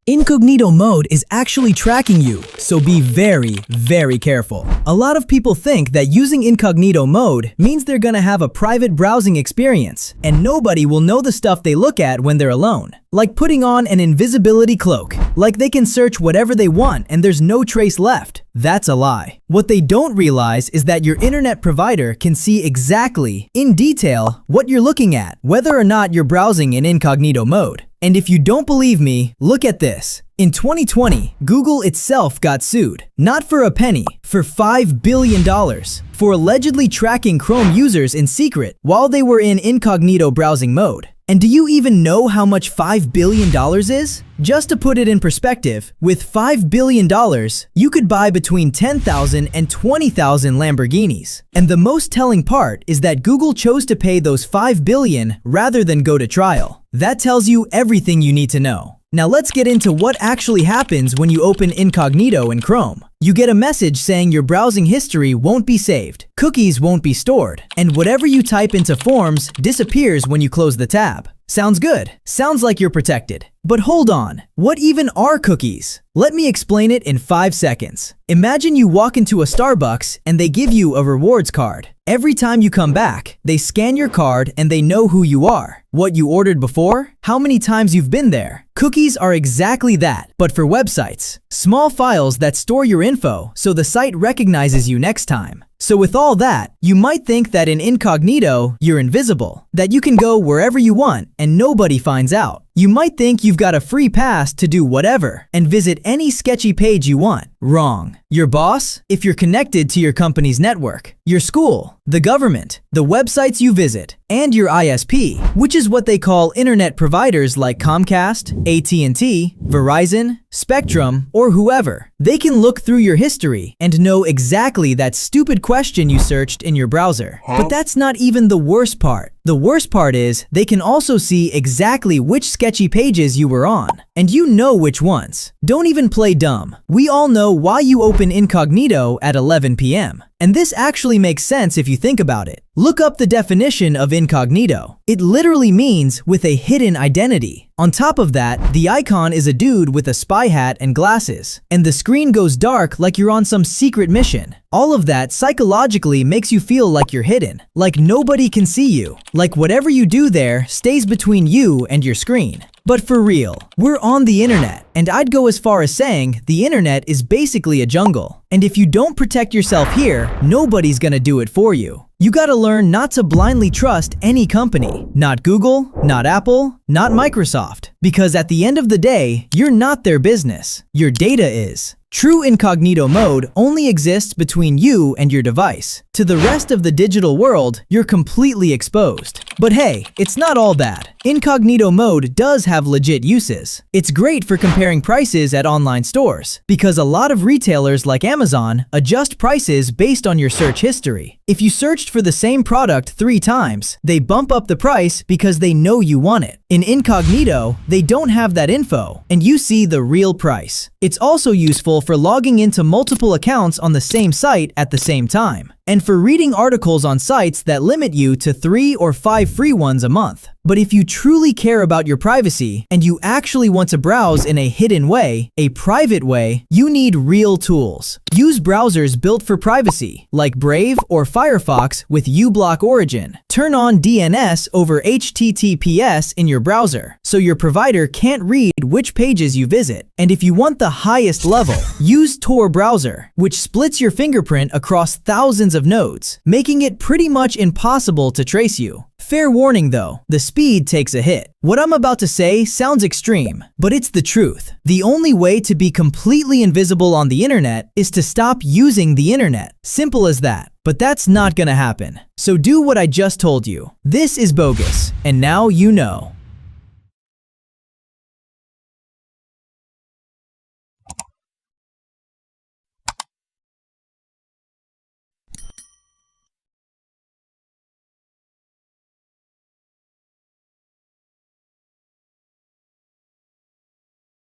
Incognito mode is actually tracking you, so be very, very careful. A lot of people think that using incognito mode means they're gonna have a private browsing experience, and nobody will know the stuff they look at when they're alone. Like putting on an invisibility cloak, like they can search whatever they want and there's no trace left. That's a lie. What they don't realize is that your internet provider can see exactly, in detail, what you're looking at, whether or not you're browsing in incognito mode. And if you don't believe me, look at this. In 2020, Google itself got sued, not for a penny, for $5 billion, for allegedly tracking Chrome users in secret while they were in incognito browsing mode. And do you even know how much $5 billion is? Just to put it in perspective, with $5 billion, you could buy between 10,000 and 20,000 Lamborghinis. And the most telling part is that Google chose to pay those $5 billion rather than go to trial. That tells you everything you need to know. Now let's get into what actually happens when you open incognito in Chrome. You get a message saying your browsing history won't be saved, cookies won't be stored, and whatever you type into forms disappears when you close the tab. Sounds good. Sounds like you're protected. But hold on, what even are cookies? Let me explain it in 5 seconds. Imagine you walk into a Starbucks and they give you a rewards card. Every time you come back, they scan your card and they know who you are, what you ordered before, how many times you've been there. Cookies are exactly that, but for websites. Small files that store your info so the site recognizes you next time. So with all that, you might think that in incognito, you're invisible, that you can go wherever you want and nobody finds out. You might think you've got a free pass to do whatever and visit any sketchy page you want. Wrong. Your boss, if you're connected to your company's network, your school, the government, the websites you visit, and your ISP, which is what they call internet providers like Comcast, AT&T, Verizon, Spectrum, or whoever. They can look through your history and know exactly that stupid question you searched in your browser. But that's not even the worst part. The worst part is they can also see exactly which sketchy pages you were on. And you know which ones. Don't even play dumb. We all know why you open incognito at 11 p.m. And this actually makes sense if you think about it. Look up the definition of incognito. It literally means with a hidden identity. On top of that, the icon is a dude with a spy hat and glasses, and the screen goes dark like you're on some secret mission. All of that psychologically makes you feel like you're hidden, like nobody can see you, like whatever you do there stays between you and your screen. But for real, we're on the internet, and I'd go as far as saying the internet is basically a jungle. And if you don't protect yourself here, nobody's gonna do it for you. You gotta learn not to blindly trust any company. Not Google, not Apple, not Microsoft. Because at the end of the day, you're not their business. Your data is. True incognito mode only exists between you and your device. To the rest of the digital world, you're completely exposed. But hey, it's not all bad. Incognito mode does have legit uses. It's great for comparing prices at online stores, because a lot of retailers like Amazon adjust prices based on your search history. If you searched for the same product 3 times, they bump up the price because they know you want it. In incognito, they don't have that info, and you see the real price. It's also useful for logging into multiple accounts on the same site at the same time, and for reading articles on sites that limit you to 3 or 5 free ones a month. But if you truly care about your privacy and you actually want to browse in a hidden way, a private way, you need real tools. Use browsers built for privacy, like Brave or Firefox with uBlock origin. Turn on DNS over HTTPS in your browser, so your provider can't read which pages you visit. And if you want the highest level, use Tor browser, which splits your fingerprint across thousands of nodes, making it pretty much impossible to trace you. Fair warning though, the speed takes a hit. What I'm about to say sounds extreme, but it's the truth. The only way to be completely invisible on the internet is to stop using the internet. Simple as that. But that's not gonna happen. So do what I just told you. This is bogus, and now you know.